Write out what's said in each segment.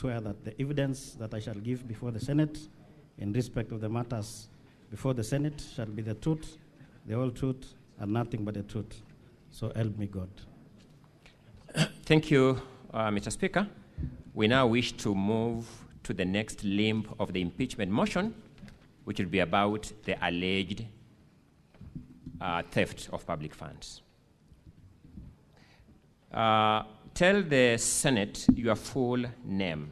swear that the evidence that I shall give before the Senate in respect of the matters before the Senate shall be the truth, the whole truth, and nothing but the truth. So help me God. Thank you, Mr. Speaker. We now wish to move to the next limb of the impeachment motion, which will be about the alleged theft of public funds. Tell the Senate your full name.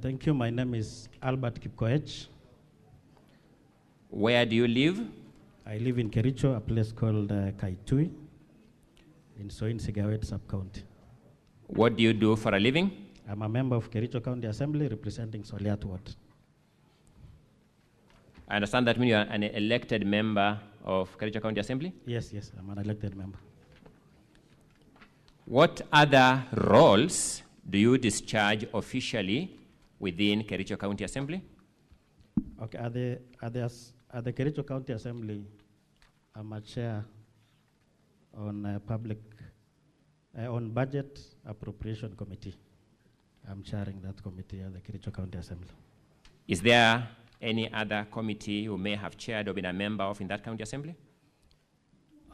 Thank you. My name is Albert Kipkoech. Where do you live? I live in Kericho, a place called Kaitui, in Soin Sigawet sub-county. What do you do for a living? I'm a member of Kericho County Assembly representing Soliat Ward. I understand that means you are an elected member of Kericho County Assembly? Yes, I'm an elected member. What other roles do you discharge officially within Kericho County Assembly? Okay, at the Kericho County Assembly, I'm a chair on on Budget Appropriation Committee. I'm chairing that committee at the Kericho County Assembly. Is there any other committee you may have chaired or been a member of in that county assembly?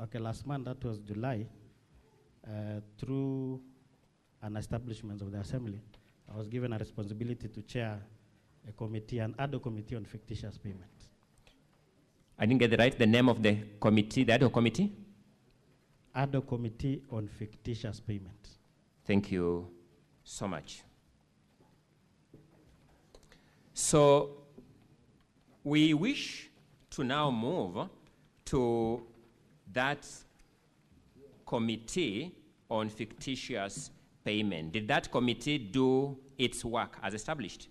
Okay, last month, that was July, through an establishment of the assembly, I was given a responsibility to chair a committee, an ad hoc committee on fictitious payment. I didn't get it right. The name of the committee, the ad hoc committee? Ad hoc committee on fictitious payment. Thank you so much. So we wish to now move to that committee on fictitious payment. Did that committee do its work as established?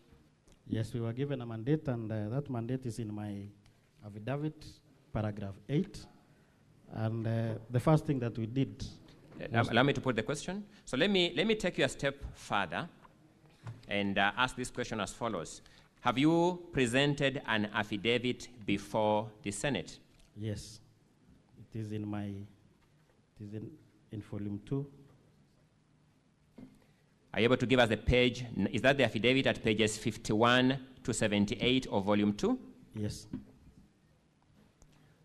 Yes, we were given a mandate, and that mandate is in my affidavit, paragraph 8. And the first thing that we did... Allow me to put the question. So let me take you a step further and ask this question as follows. Have you presented an affidavit before the Senate? Yes. It is in in volume 2. Are you able to give us the page? Is that the affidavit at pages 51 to 78 of volume 2? Yes.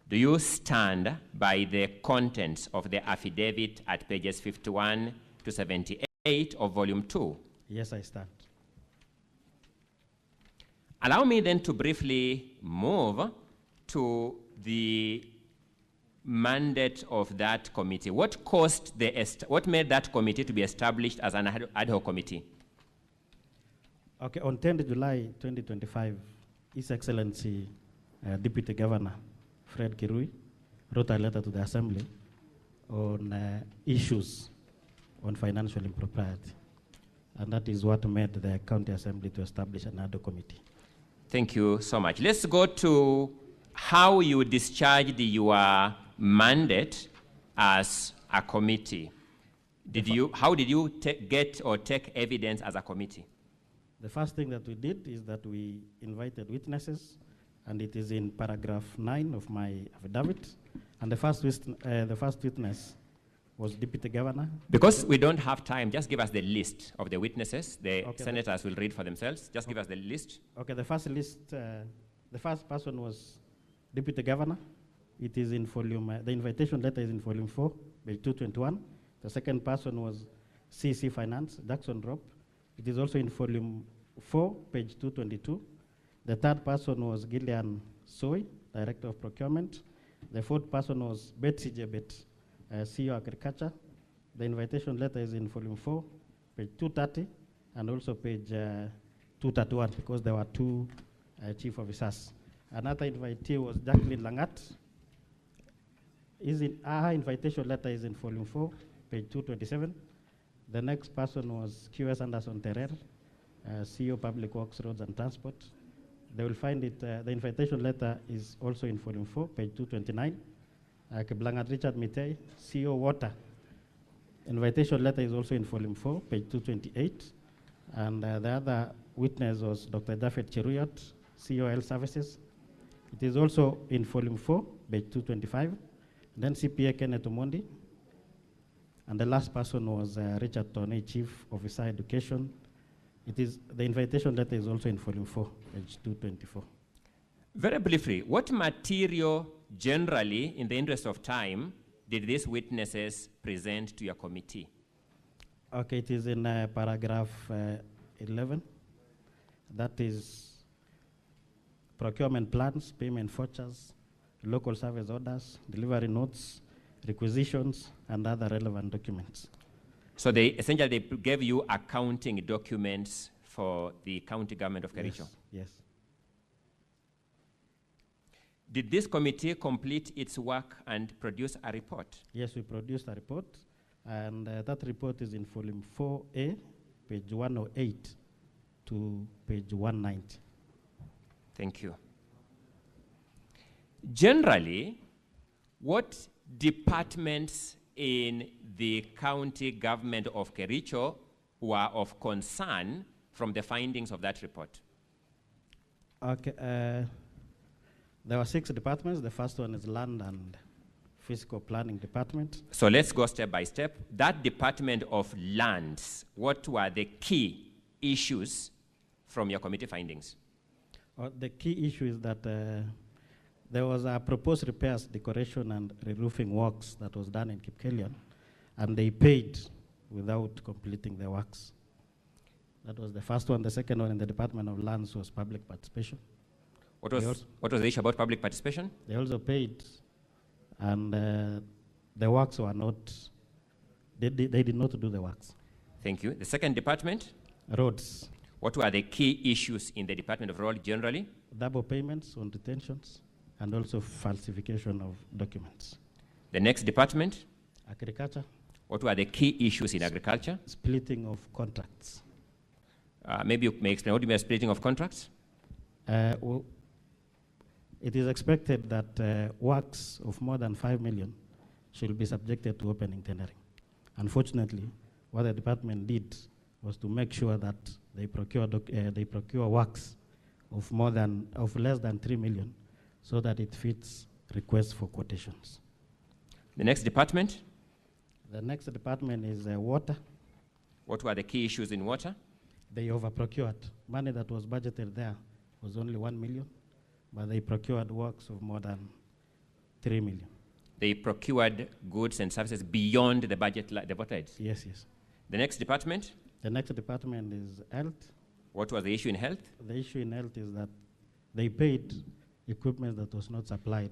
Do you stand by the contents of the affidavit at pages 51 to 78 of volume 2? Yes, I stand. Allow me then to briefly move to the mandate of that committee. What made that committee to be established as an ad hoc committee? Okay, on 10th July 2025, His Excellency Deputy Governor Fred Kirui wrote a letter to the Assembly on issues on financial impropriety. And that is what made the County Assembly to establish an ad hoc committee. Thank you so much. Let's go to how you discharged your mandate as a committee. How did you get or take evidence as a committee? The first thing that we did is that we invited witnesses, and it is in paragraph 9 of my affidavit. And the first witness was Deputy Governor. Because we don't have time, just give us the list of the witnesses. The senators will read for themselves. Just give us the list. Okay, the first person was Deputy Governor. It is in volume, the invitation letter is in volume 4, page 221. The second person was CC Finance, Jackson Rob. It is also in volume 4, page 222. The third person was Gillian Soy, Director of Procurement. The fourth person was Betsy Jebet, CEO Agriculture. The invitation letter is in volume 4, page 230, and also page 231, because there were two chief officers. Another invitee was Jacqueline Langat. Her invitation letter is in volume 4, page 227. The next person was QS Anderson Terrer, CEO Public Works, Roads and Transport. They will find it, the invitation letter is also in volume 4, page 229. Keblangat Richard Mitei, CEO Water. Invitation letter is also in volume 4, page 228. And the other witness was Dr. Jafet Cheruyot, CEO Health Services. It is also in volume 4, page 225. Then CPA Kenneth Omondi. And the last person was Richard Toney, Chief Officer Education, It is, the invitation letter is also in volume 4, page 224. Very briefly, what material generally, in the interest of time, did these witnesses present to your committee? Okay, it is in paragraph 11. That is procurement plans, payment vouchers, local service orders, delivery notes, requisitions, and other relevant documents. So they essentially gave you accounting documents for the county government of Kericho? Yes, yes. Did this committee complete its work and produce a report? Yes, we produced a report, and that report is in volume 4A, page 108 to page 190. Thank you. Generally, what departments in the county government of Kericho were of concern from the findings of that report? Okay, there were 6 departments. The first one is Land and Fiscal Planning Department. So let's go step by step. That Department of Lands, what were the key issues from your committee findings? The key issue is that there was a proposed repairs, decoration, and re-roofing works that was done in Kipkelion, and they paid without completing the works. That was the first one. The second one in the Department of Lands was public participation. What was the issue about public participation? They also paid, and the works were not, they did not do the works. Thank you. The second department? Roads. What were the key issues in the Department of Road generally? Double payments on detentions, and also falsification of documents. The next department? Agriculture. What were the key issues in agriculture? Splitting of contracts. Maybe you may explain what do you mean by splitting of contracts? Well, it is expected that works of more than 5 million should be subjected to opening tendering. Unfortunately, what the department did was to make sure that they procure works of less than 3 million, so that it fits requests for quotations. The next department? The next department is water. What were the key issues in water? They overprocured. Money that was budgeted there was only 1 million, but they procured works of more than 3 million. They procured goods and services beyond the budget, the budget? Yes, yes. The next department? The next department is health. What was the issue in health? The issue in health is that they paid equipment that was not supplied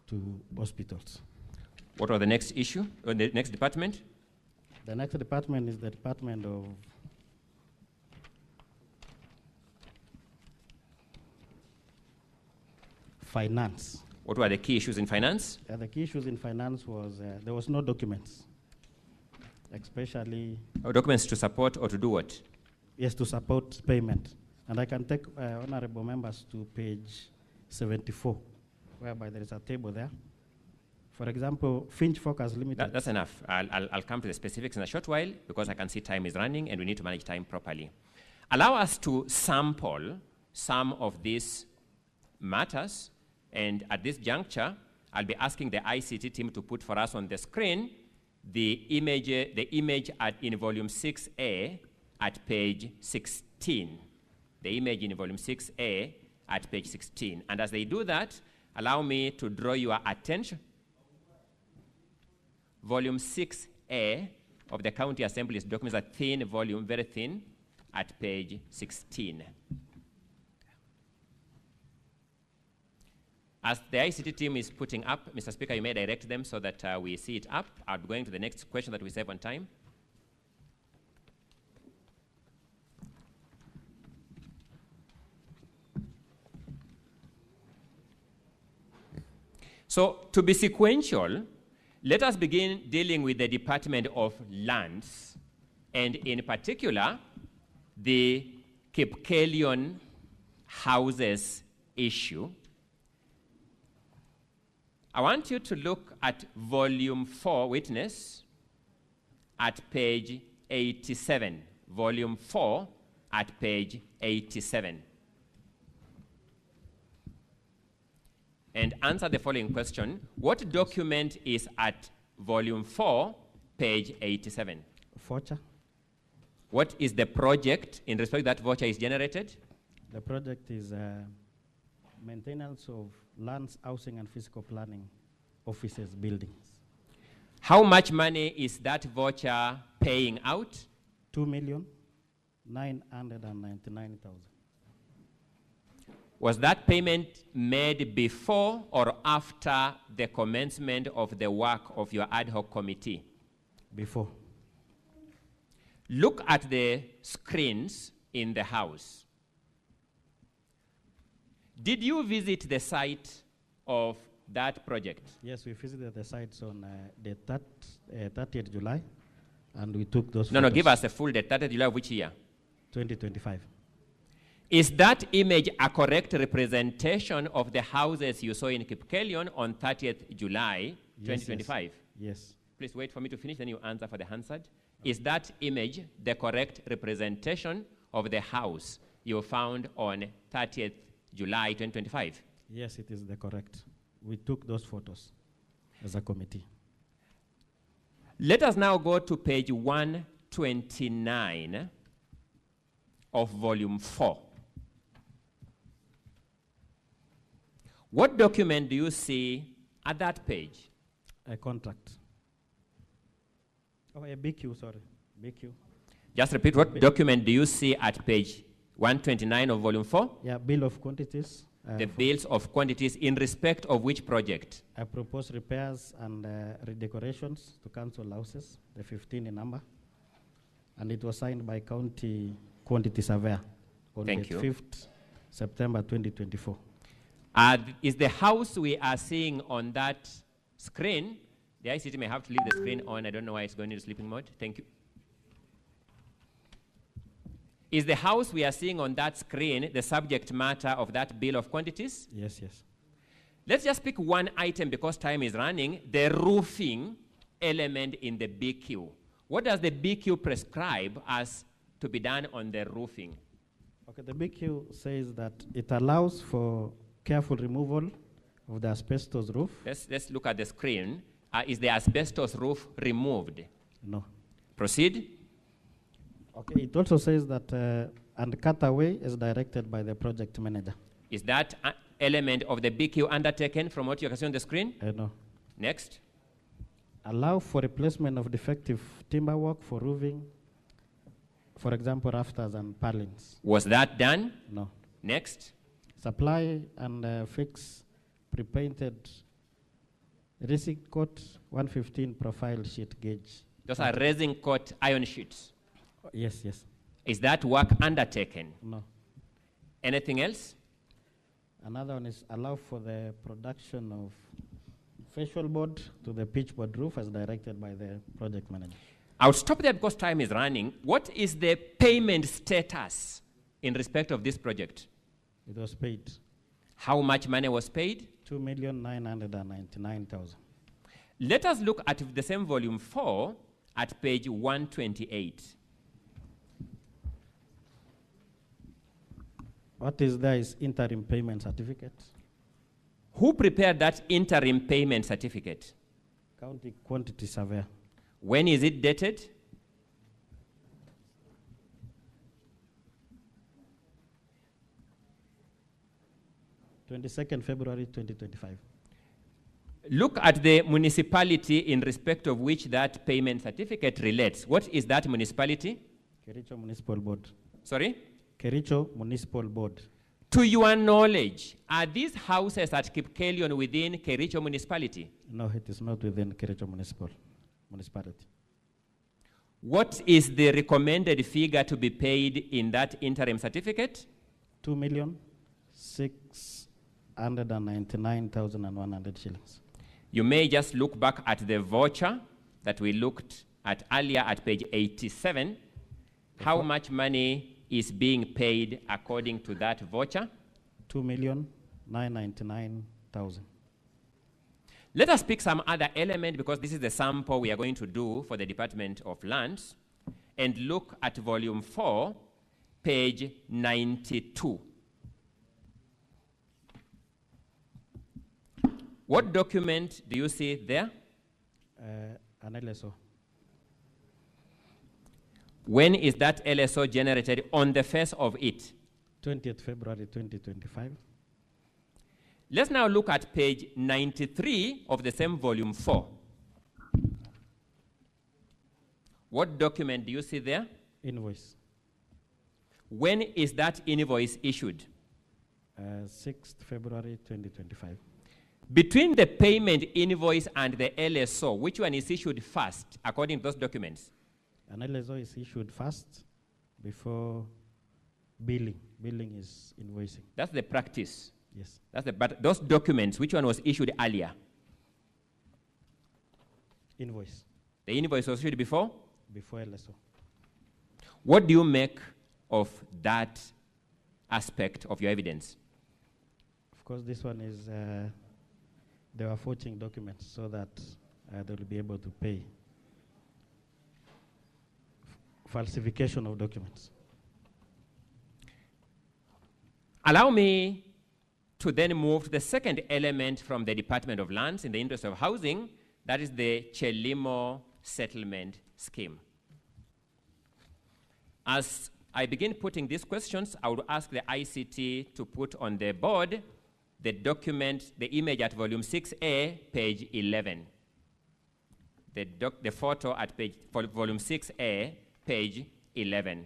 to hospitals. What was the next issue, or the next department? The next department is the Department of Finance. What were the key issues in finance? The key issues in finance was there was no documents, especially... documents to support or to do what? Yes, to support payment. And I can take honorable members to page 74, whereby there is a table there. For example, Finch Focus Limited. That's enough. I'll come to the specifics in a short while, because I can see time is running and we need to manage time properly. Allow us to sample some of these matters, and at this juncture, I'll be asking the ICT team to put for us on the screen the image in volume 6A at page 16. The image in volume 6A at page 16. And as they do that, allow me to draw your attention. Volume 6A of the County Assembly's documents, a thin volume, very thin, at page 16. As the ICT team is putting up, Mr. Speaker, you may direct them so that we see it up. I'll be going to the next question that we save on time. So, to be sequential, let us begin dealing with the Department of Lands, and in particular, the Kipkelion houses issue. I want you to look at volume 4, witness, at page 87. Volume 4 at page 87. And answer the following question. What document is at volume 4, page 87? Voucher. What is the project in respect that voucher is generated? The project is maintenance of lands, housing, and physical planning, offices, buildings. How much money is that voucher paying out? 2,999,000. Was that payment made before or after the commencement of the work of your ad hoc committee? Before. Look at the screens in the house. Did you visit the site of that project? Yes, we visited the sites on the 30th July, and we took those No, photos. give us a full date. 30th July of which year? 2025. Is that image a correct representation of the houses you saw in Kericho on 30th July, 2025? Yes. Please wait for me to finish, then you answer for the Hansard. Is that image the correct representation of the house you found on 30th July 2025? Yes, it is the correct. We took those photos as a committee. Let us now go to page 129 of volume 4. What document do you see at that page? A contract. Oh, a BQ, sorry. BQ. Just repeat, what document do you see at page 129 of volume 4? Yeah, bill of quantities. The bills of quantities in respect of which project? I proposed repairs and redecorations to council houses, the 15 in number. And it was signed by county quantity surveyor on the 5th September 2024. Is the house we are seeing on that screen, the ICT may have to leave the screen on, I don't know why it's going into sleeping mode. Thank you. Is the house we are seeing on that screen the subject matter of that bill of quantities? Yes, yes. Let's just pick one item because time is running, the roofing element in the BQ. What does the BQ prescribe as to be done on the roofing? Okay, the BQ says that it allows for careful removal of the asbestos roof. Let's look at the screen. Is the asbestos roof removed? No. Proceed. Okay, it also says that and cut away is directed by the project manager. Is that element of the BQ undertaken from what you can see on the screen? No. Next. Allow for replacement of defective timber work for roofing, for example, rafters and purlins. Was that done? No. Next. Supply and fix pre-painted resin coat 115 profile sheet gauge. Those are resin coat iron sheets. Yes, yes. Is that work undertaken? No. Anything else? Another one is allow for the production of facial board to the pitch board roof as directed by the project manager. I'll stop there because time is running. What is the payment status in respect of this project? It was paid. How much money was paid? 2,999,000. Let us look at the same volume 4 at page 128. What is there is interim payment certificate. Who prepared that interim payment certificate? County quantity surveyor. When is it dated? February 22, 2025. Look at the municipality in respect of which that payment certificate relates. What is that municipality? Kericho Municipal Board. Sorry? Kericho Municipal Board. To your knowledge, are these houses at Kericho within Kericho municipality? No, it is not within Kericho municipality. What is the recommended figure to be paid in that interim certificate? 2,699,100 shillings. You may just look back at the voucher that we looked at earlier at page 87. How much money is being paid according to that voucher? 2,999,000. Let us pick some other element because this is the sample we are going to do for the Department of Lands, and look at volume 4, page 92. What document do you see there? An LSO. When is that LSO generated on the face of it? 20th February 2025. Let's now look at page 93 of the same volume 4. What document do you see there? Invoice. When is that invoice issued? 6th February 2025. Between the payment invoice and the LSO, which one is issued first, according to those documents? An LSO is issued first before billing. Billing is invoicing. That's the practice. Yes. But those documents, which one was issued earlier? Invoice. The invoice was issued before? Before LSO. What do you make of that aspect of your evidence? Of course, this one is, they were forging documents so that they will be able to pay. Falsification of documents. Allow me to then move to the second element from the Department of Lands in the interest of housing, that is the Chelimo settlement scheme. As I begin putting these questions, I would ask the ICT to put on the board the document, the image at volume 6A, page 11. The photo at volume 6A, page 11.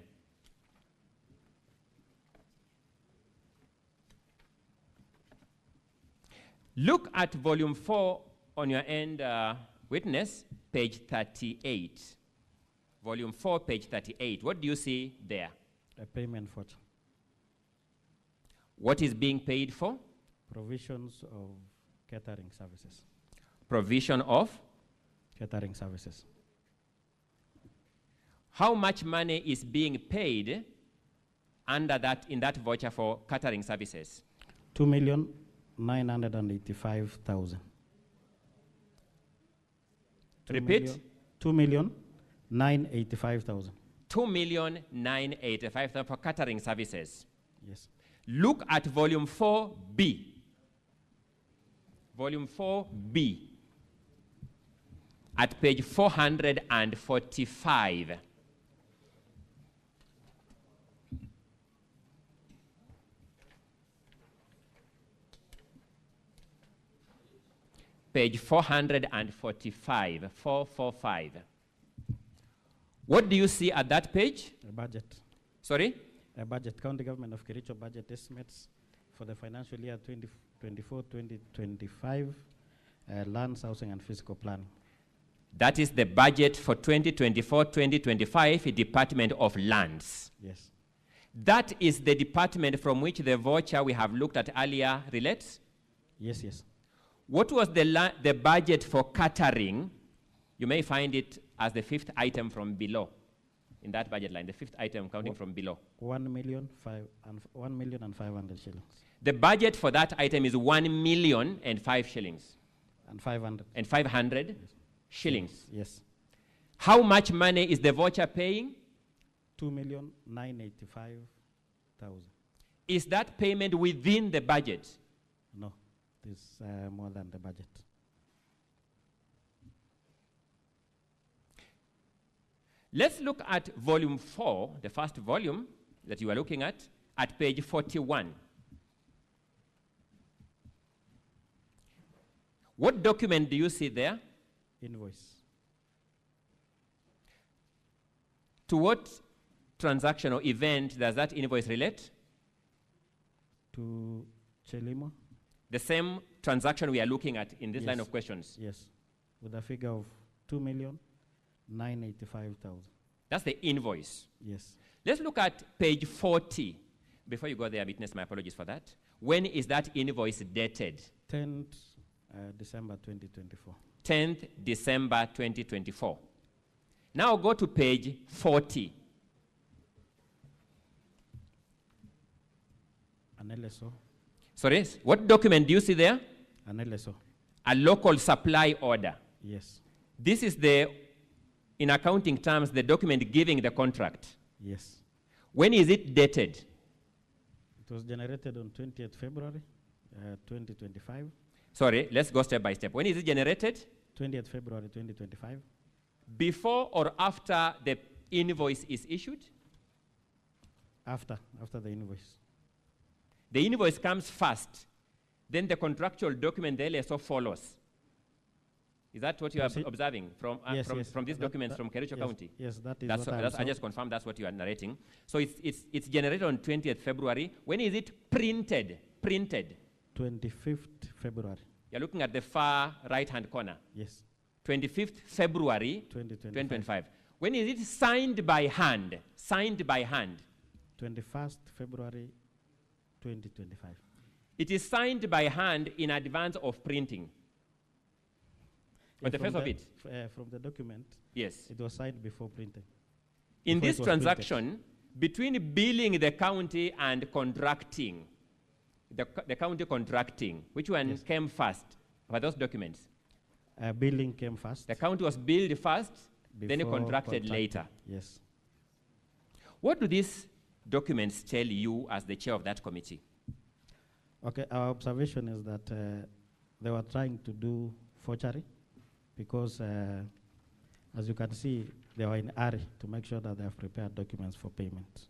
Look at volume 4 on your end, witness, page 38. Volume 4, page 38. What do you see there? A payment voucher. What is being paid for? Provisions of catering services. Provision of? Catering services. How much money is being paid under that, in that voucher for catering services? 2,985,000. Repeat? 2,985,000. 2,985,000 for catering services. Yes. Look at volume 4B. Volume 4B. At page 445. Page 445, 445. What do you see at that page? A budget. Sorry? A budget. County Government of Kericho budget estimates for the financial year 2024-2025, lands, housing, and physical planning. That is the budget for 2024-2025, Department of Lands. Yes. That is the department from which the voucher we have looked at earlier relates? Yes, yes. What was the budget for catering? You may find it as the fifth item from below, in that budget line, the fifth item counting from below. 1,500,000 shillings. The budget for that item is 1,000,005 shillings. And 500. And 500 yes. shillings. Yes. How much money is the voucher paying? 2,985,000. Is that payment within the budget? No, it is more than the budget. Let's look at volume 4, the first volume that you are looking at page 41. What document do you see there? Invoice. To what transaction or event does that invoice relate? To Chelimo. The same transaction we are looking at in this yes. line of questions. Yes, with a figure of 2,985,000. That's the invoice. Yes. Let's look at page 40. Before you go there, witness, my apologies for that. When is that invoice dated? 10th December 2024. 10th December 2024. Now go to page 40. An LSO. Sorry, what document do you see there? An LSO. A local supply order. Yes. This is the, in accounting terms, the document giving the contract. Yes. When is it dated? It was generated on 20th February 2025. Sorry, let's go step by step. When is it generated? 20th February 2025. Before or after the invoice is issued? After the invoice. The invoice comes first, then the contractual document, the LSO, follows. Is that what you are observing from, Yes, from these documents from Kericho yes, County? Yes, that is That's what what I just confirmed that's what you are narrating. So it's generated on 20th February. When is it printed? Printed. 25th February. You're looking at the far right-hand corner. Yes. 25th February 2025. When is it signed by hand? Signed by hand. 21st February 2025. It is signed by hand in advance of printing. On the face of it. From the document, Yes. it was signed before printing. In Before this it was transaction, between billing the county and contracting, the county contracting, which one came first for those documents? Billing came first. The county was billed first, then it before contracted later. Yes. What do these documents tell you as the chair of that committee? Okay, our observation is that they were trying to do forgery because, as you can see, they were in a hurry to make sure that they have prepared documents for payment.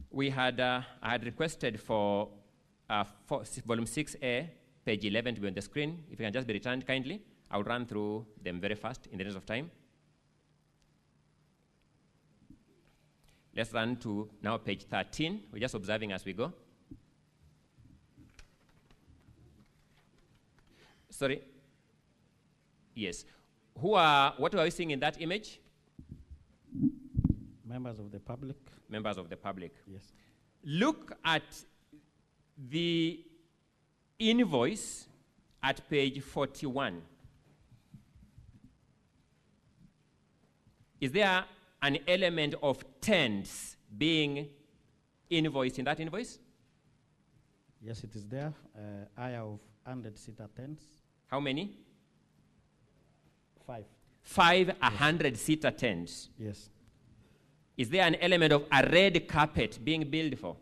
We had, I had requested for volume 6A, page 11 to be on the screen. If you can just be returned kindly, I'll run through them very fast in the interest of time. Let's run to now page 13. We're just observing as we go. Sorry. Yes. What are we seeing in that image? Members of the public. Members of the public. Yes. Look at the invoice at page 41. Is there an element of tents being invoiced in that invoice? Yes, it is there. I have 100-seater tents. How many? 5. 5 100-seater tents. Yes. Is there an element of a red carpet being billed for?